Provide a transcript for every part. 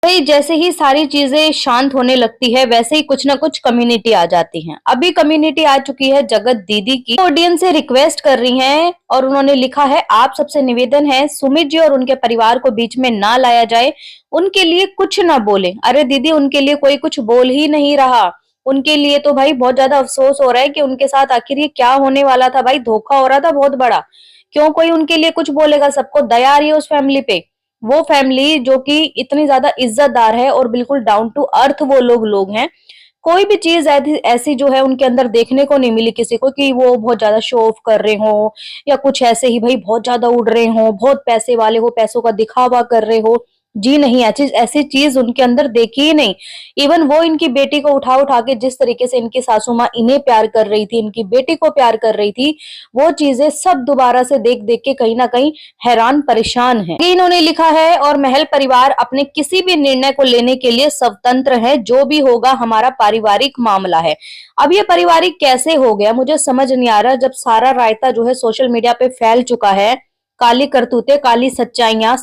भाई जैसे ही सारी चीजें शांत होने लगती है वैसे ही कुछ ना कुछ कम्युनिटी आ जाती है। अभी कम्युनिटी आ चुकी है जगत दीदी की, ऑडियंस से रिक्वेस्ट कर रही हैं और उन्होंने लिखा है, आप सबसे निवेदन है सुमित जी और उनके परिवार को बीच में ना लाया जाए, उनके लिए कुछ ना बोले। अरे दीदी, उनके लिए कोई कुछ बोल ही नहीं रहा। उनके लिए तो भाई बहुत ज्यादा अफसोस हो रहा है कि उनके साथ आखिर ये क्या होने वाला था। भाई धोखा हो रहा था बहुत बड़ा। क्यों कोई उनके लिए कुछ बोलेगा? सबको दया आ रही है उस फैमिली पे। वो फैमिली जो कि इतनी ज्यादा इज्जतदार है और बिल्कुल डाउन टू अर्थ वो लोग हैं। कोई भी चीज ऐसी जो है उनके अंदर देखने को नहीं मिली किसी को कि वो बहुत ज्यादा शो ऑफ कर रहे हो या कुछ ऐसे ही भाई बहुत ज्यादा उड़ रहे हो, बहुत पैसे वाले हो, पैसों का दिखावा कर रहे हो। जी नहीं, ऐसी ऐसी चीज उनके अंदर देखी ही नहीं। इवन वो इनकी बेटी को उठा उठा के जिस तरीके से इनकी सासू माँ इन्हें प्यार कर रही थी, इनकी बेटी को प्यार कर रही थी, वो चीजें सब दोबारा से देख देख के कहीं ना कहीं हैरान परेशान है। इन्होंने लिखा है, और महल परिवार अपने किसी भी निर्णय को लेने के लिए स्वतंत्र है, जो भी होगा हमारा पारिवारिक मामला है। अब ये पारिवारिक कैसे हो गया मुझे समझ नहीं आ रहा, जब सारा रायता जो है सोशल मीडिया पे फैल चुका है। काली करतूतें, काली सच्चाइयां,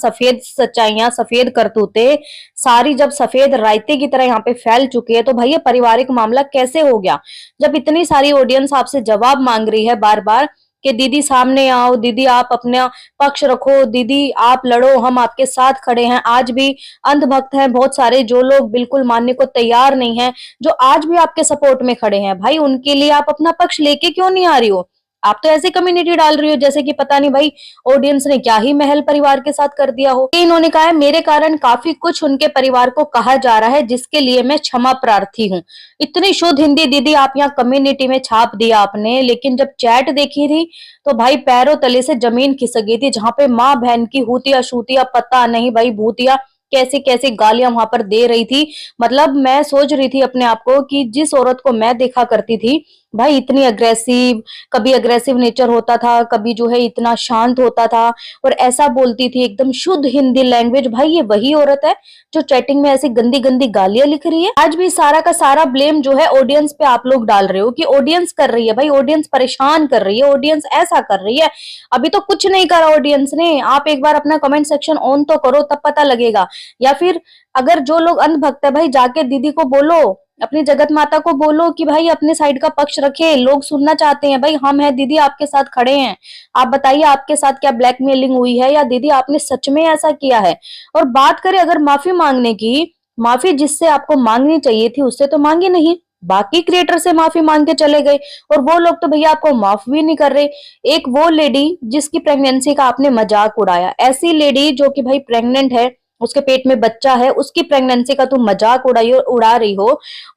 सफेद करतूतें सारी जब सफेद रायते की तरह यहाँ पे फैल चुकी है, तो भाई ये पारिवारिक मामला कैसे हो गया? जब इतनी सारी ऑडियंस आपसे जवाब मांग रही है बार बार कि दीदी सामने आओ, दीदी आप अपना पक्ष रखो, दीदी आप लड़ो, हम आपके साथ खड़े हैं। आज भी अंधभक्त हैं बहुत सारे जो लोग बिल्कुल मानने को तैयार नहीं है, जो आज भी आपके सपोर्ट में खड़े हैं। भाई उनके लिए आप अपना पक्ष लेके क्यों नहीं आ रही हो? आप तो ऐसी कम्युनिटी डाल रही हो जैसे कि पता नहीं भाई ऑडियंस ने क्या ही महल परिवार के साथ कर दिया हो। इन्होंने कहा है, मेरे कारण काफी कुछ उनके परिवार को कहा जा रहा है, जिसके लिए मैं क्षमा प्रार्थी हूँ। इतनी शुद्ध हिंदी दीदी आप यहाँ कम्युनिटी में छाप दिया आपने, लेकिन जब चैट देखी थी तो भाई पैरों तले से जमीन खिसक गई थी। जहां पे माँ बहन की हूतिया शूतिया पता नहीं भाई भूतिया कैसे कैसे गालियां वहां पर दे रही थी। मतलब मैं सोच रही थी अपने आप को कि जिस औरत को मैं देखा करती थी भाई इतनी अग्रेसिव, कभी अग्रेसिव नेचर होता था, कभी जो है इतना शांत होता था और ऐसा बोलती थी एकदम शुद्ध हिंदी लैंग्वेज, भाई ये वही औरत है जो चैटिंग में ऐसी गंदी गंदी गालियां लिख रही है। आज भी सारा का सारा ब्लेम जो है ऑडियंस पे आप लोग डाल रहे हो कि ऑडियंस कर रही है। भाई ऑडियंस परेशान कर रही है, ऑडियंस ऐसा कर रही है। अभी तो कुछ नहीं करा ऑडियंस ने। आप एक बार अपना कमेंट सेक्शन ऑन तो करो, तब पता लगेगा। या फिर अगर जो लोग अंधभक्त है भाई जाके दीदी को बोलो, अपनी जगत माता को बोलो कि भाई अपने साइड का पक्ष रखे, लोग सुनना चाहते हैं। भाई हम हैं दीदी, आपके साथ खड़े हैं। आप बताइए आपके साथ क्या ब्लैकमेलिंग हुई है या दीदी आपने सच में ऐसा किया है? और बात करें अगर माफी मांगने की, माफी जिससे आपको मांगनी चाहिए थी उससे तो मांगी नहीं, बाकी क्रिएटर से माफी मांग के चले गए और वो लोग तो भैया आपको माफ भी नहीं कर रहे। एक वो लेडी जिसकी प्रेगनेंसी का आपने मजाक उड़ाया, ऐसी लेडी जो कि भाई प्रेग्नेंट है, उसके पेट में बच्चा है, उसकी प्रेगनेंसी का तुम मजाक उड़ा रही हो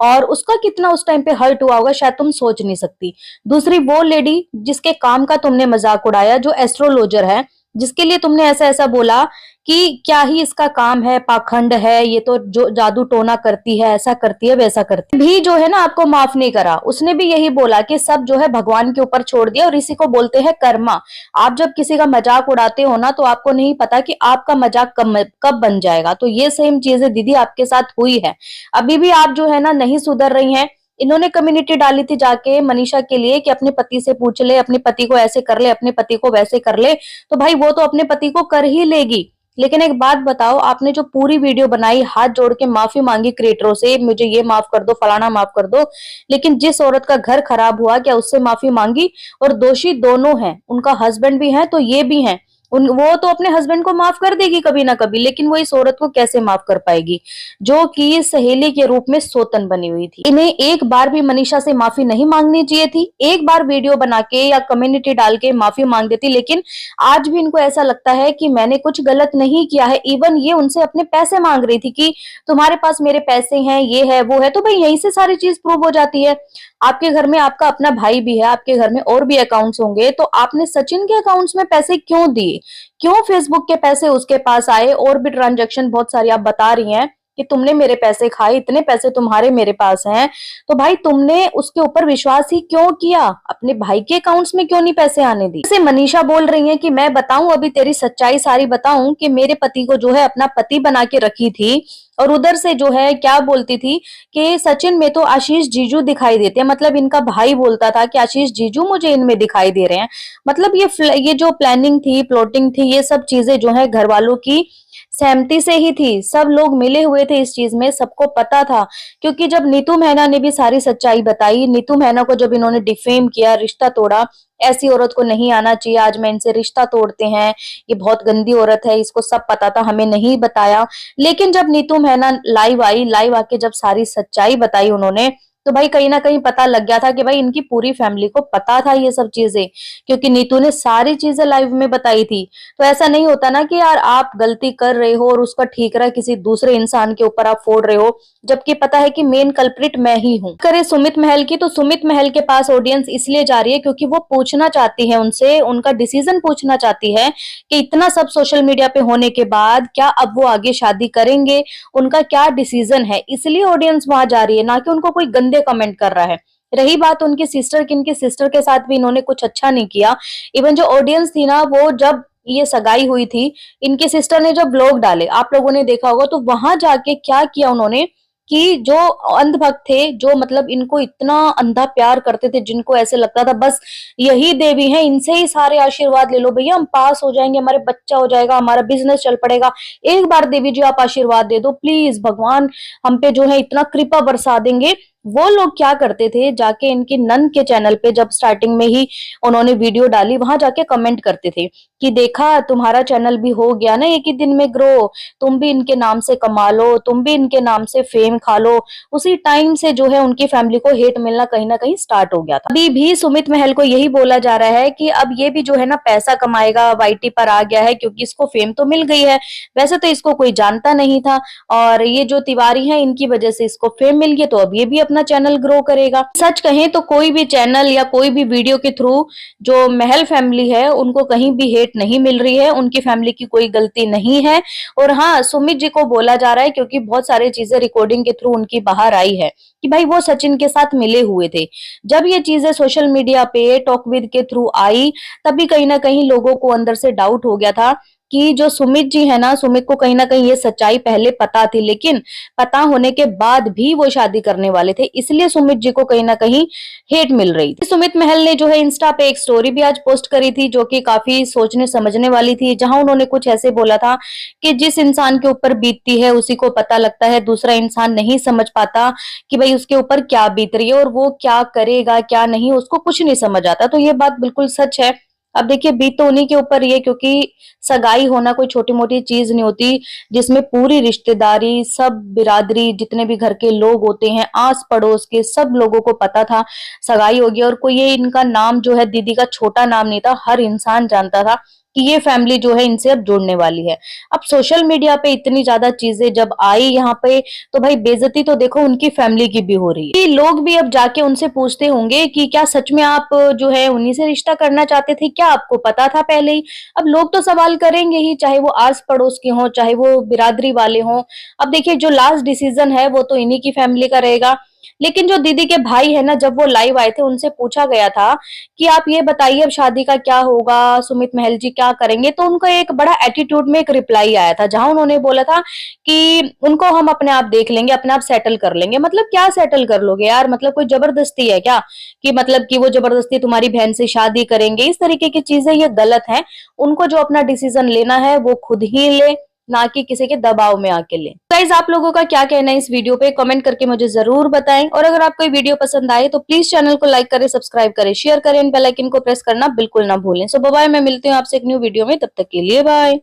और उसका कितना उस टाइम पे हर्ट हुआ होगा शायद तुम सोच नहीं सकती। दूसरी वो लेडी जिसके काम का तुमने मजाक उड़ाया, जो एस्ट्रोलॉजर है, जिसके लिए तुमने ऐसा ऐसा बोला कि क्या ही इसका काम है, पाखंड है, ये तो जो जादू टोना करती है, ऐसा करती है वैसा करती है, भी जो है ना आपको माफ नहीं करा। उसने भी यही बोला कि सब जो है भगवान के ऊपर छोड़ दिया और इसी को बोलते हैं कर्मा। आप जब किसी का मजाक उड़ाते हो ना तो आपको नहीं पता कि आपका मजाक कब बन जाएगा। तो ये सेम चीजें दीदी आपके साथ हुई है। अभी भी आप जो है ना नहीं सुधर रही हैं। इन्होंने कम्युनिटी डाली थी जाके मनीषा के लिए कि अपने पति से पूछ ले, अपने पति को ऐसे कर ले, अपने पति को वैसे कर ले, तो भाई वो तो अपने पति को कर ही लेगी। लेकिन एक बात बताओ, आपने जो पूरी वीडियो बनाई, हाथ जोड़ के माफी मांगी क्रिएटरों से, मुझे ये माफ कर दो, फलाना माफ कर दो, लेकिन जिस औरत का घर खराब हुआ क्या उससे माफी मांगी? और दोषी दोनों हैं, उनका हस्बैंड भी है तो ये भी है। वो तो अपने हस्बैंड को माफ कर देगी कभी ना कभी, लेकिन वो इस औरत को कैसे माफ कर पाएगी जो कि सहेली के रूप में सोतन बनी हुई थी। इन्हें एक बार भी मनीषा से माफी नहीं मांगनी चाहिए थी। एक बार वीडियो बना के या कम्युनिटी डाल के माफी मांग देती, लेकिन आज भी इनको ऐसा लगता है कि मैंने कुछ गलत नहीं किया है। इवन ये उनसे अपने पैसे मांग रही थी कि तुम्हारे पास मेरे पैसे हैं, ये है वो है, तो भाई यहीं से सारी चीज प्रूव हो जाती है। आपके घर में आपका अपना भाई भी है, आपके घर में और भी अकाउंट्स होंगे, तो आपने सचिन के अकाउंट्स में पैसे क्यों दिए? क्यों फेसबुक के पैसे उसके पास आए? और भी ट्रांजैक्शन बहुत सारी आप बता रही हैं कि तुमने मेरे पैसे खाए, इतने पैसे तुम्हारे मेरे पास हैं, तो भाई तुमने उसके ऊपर विश्वास ही क्यों किया? अपने भाई के अकाउंट्स में क्यों नहीं पैसे आने दी? जैसे मनीषा बोल रही है कि मैं बताऊं, अभी तेरी सच्चाई सारी बताऊं कि मेरे पति को जो है अपना पति बना के रखी थी, और उधर से जो है क्या बोलती थी कि सचिन में तो आशीष जीजू दिखाई देते हैं, मतलब इनका भाई बोलता था कि आशीष जीजू मुझे इनमें दिखाई दे रहे हैं। मतलब ये जो प्लानिंग थी, प्लॉटिंग थी, ये सब चीजें जो है घर वालों की सहमति से ही थी। सब लोग मिले हुए थे इस चीज में, सबको पता था। क्योंकि जब नीतू मेहना ने भी सारी सच्चाई बताई, नीतू मेहना को जब इन्होंने डिफेम किया, रिश्ता तोड़ा, ऐसी औरत को नहीं आना चाहिए, आज मैं इनसे रिश्ता तोड़ते हैं, ये बहुत गंदी औरत है, इसको सब पता था, हमें नहीं बताया। लेकिन जब नीतू मेहना लाइव आई, लाइव आके जब सारी सच्चाई बताई उन्होंने, तो भाई कहीं ना कहीं पता लग गया था कि भाई इनकी पूरी फैमिली को पता था ये सब चीजें, क्योंकि नीतू ने सारी चीजें लाइव में बताई थी। तो ऐसा नहीं होता ना कि यार आप गलती कर रहे हो और उसका ठीकरा किसी दूसरे इंसान के ऊपर आप फोड़ रहे हो, जबकि पता है कि मेन कल्प्रिट मैं ही हूँ। करे सुमित महल की, तो सुमित महल के पास ऑडियंस इसलिए जा रही है क्योंकि वो पूछना चाहती है उनसे, उनका डिसीजन पूछना चाहती है कि इतना सब सोशल मीडिया पे होने के बाद क्या अब वो आगे शादी करेंगे, उनका क्या डिसीजन है, इसलिए ऑडियंस वहां जा रही है, ना कि उनको कोई गंदे कमेंट कर रहा है। रही बात उनकी सिस्टर की, इनकी सिस्टर के साथ भी इन्होंने कुछ अच्छा नहीं किया। इवन जो ऑडियंस थी ना, वो जब ये सगाई हुई थी, इनकी सिस्टर ने जब व्लॉग डाले, आप लोगों ने देखा होगा, तो वहां जाके क्या किया उन्होंने कि जो अंधभक्त थे, जो मतलब इनको इतना अंधा प्यार करते थे, जिनको ऐसे लगता था बस यही देवी है, इनसे ही सारे आशीर्वाद ले लो भैया, हम पास हो जाएंगे, हमारे बच्चा हो जाएगा, हमारा बिजनेस चल पड़ेगा, एक बार देवी जी आप आशीर्वाद दे दो प्लीज, भगवान हम पे जो है इतना कृपा बरसा देंगे। वो लोग क्या करते थे, जाके इनकी नन के चैनल पे जब स्टार्टिंग में ही उन्होंने वीडियो डाली, वहां जाके कमेंट करते थे कि देखा तुम्हारा चैनल भी हो गया ना एक ही दिन में ग्रो, तुम भी इनके नाम से कमा लो, तुम भी इनके नाम से फेम खा लो। उसी टाइम से जो है उनकी फैमिली को हेट मिलना कहीं ना कहीं स्टार्ट हो गया था। अभी भी सुमित महल को यही बोला जा रहा है कि अब ये भी जो है ना पैसा कमाएगा, वाईटी पर आ गया है क्योंकि इसको फेम तो मिल गई है, वैसे तो इसको कोई जानता नहीं था, और ये जो तिवारी है इनकी वजह से इसको फेम मिल गया, तो अब ये भी अपना चैनल ग्रो करेगा। सच कहें तो कोई भी चैनल या कोई भी वीडियो के थ्रू जो महल फैमिली है उनको कहीं भी हेट नहीं मिल रही है, उनकी फैमिली की कोई गलती नहीं है। और हाँ, सुमित जी को बोला जा रहा है क्योंकि बहुत सारी चीजें रिकॉर्डिंग के थ्रू उनकी बाहर आई है कि भाई वो सचिन के साथ मिले हुए थे। जब ये चीजें सोशल मीडिया पे टॉक विद के थ्रू आई, तभी कहीं ना कहीं लोगों को अंदर से डाउट हो गया था कि जो सुमित जी है ना, सुमित को कहीं ना कहीं ये सच्चाई पहले पता थी, लेकिन पता होने के बाद भी वो शादी करने वाले थे, इसलिए सुमित जी को कहीं ना कहीं हेट मिल रही थी। सुमित महल ने जो है इंस्टा पे एक स्टोरी भी आज पोस्ट करी थी, जो कि काफी सोचने समझने वाली थी, जहां उन्होंने कुछ ऐसे बोला था कि जिस इंसान के ऊपर बीतती है उसी को पता लगता है, दूसरा इंसान नहीं समझ पाता कि भाई उसके ऊपर क्या बीत रही है और वो क्या करेगा क्या नहीं, उसको कुछ नहीं समझ आता। तो ये बात बिल्कुल सच है। अब देखिए बीत तो उन्हीं के ऊपर ही है, क्योंकि सगाई होना कोई छोटी मोटी चीज नहीं होती, जिसमें पूरी रिश्तेदारी, सब बिरादरी, जितने भी घर के लोग होते हैं, आस पड़ोस के सब लोगों को पता था सगाई होगी। और कोई ये इनका नाम जो है दीदी का छोटा नाम नहीं था, हर इंसान जानता था कि ये फैमिली जो है इनसे अब जुड़ने वाली है। अब सोशल मीडिया पे इतनी ज्यादा चीजें जब आई यहाँ पे, तो भाई बेइज्जती तो देखो उनकी फैमिली की भी हो रही है। कि लोग भी अब जाके उनसे पूछते होंगे कि क्या सच में आप जो है उन्हीं से रिश्ता करना चाहते थे, क्या आपको पता था पहले ही? अब लोग तो सवाल करेंगे ही, चाहे वो आस पड़ोस के हों, चाहे वो बिरादरी वाले हों। अब देखिए जो लास्ट डिसीजन है वो तो इन्हीं की फैमिली का रहेगा। लेकिन जो दीदी के भाई है ना, जब वो लाइव आए थे, उनसे पूछा गया था कि आप ये बताइए अब शादी का क्या होगा, सुमित महल जी क्या करेंगे, तो उनको एक बड़ा एटीट्यूड में एक रिप्लाई आया था, जहां उन्होंने बोला था कि उनको हम अपने आप देख लेंगे, अपने आप सेटल कर लेंगे। मतलब क्या सेटल कर लोगे यार, मतलब कोई जबरदस्ती है क्या कि मतलब कि वो जबरदस्ती तुम्हारी बहन से शादी करेंगे? इस तरीके की चीजें ये गलत है। उनको जो अपना डिसीजन लेना है वो खुद ही ले, ना कि किसी के दबाव में आके ले। गाइस आप लोगों का क्या कहना है इस वीडियो पे, कमेंट करके मुझे जरूर बताएं। और अगर आपको ये वीडियो पसंद आए तो प्लीज चैनल को लाइक करें, सब्सक्राइब करें, शेयर करें, बेल आइकन को प्रेस करना बिल्कुल ना भूलें। सो बाय, मैं मिलती हूँ आपसे एक न्यू वीडियो में, तब तक के लिए बाय।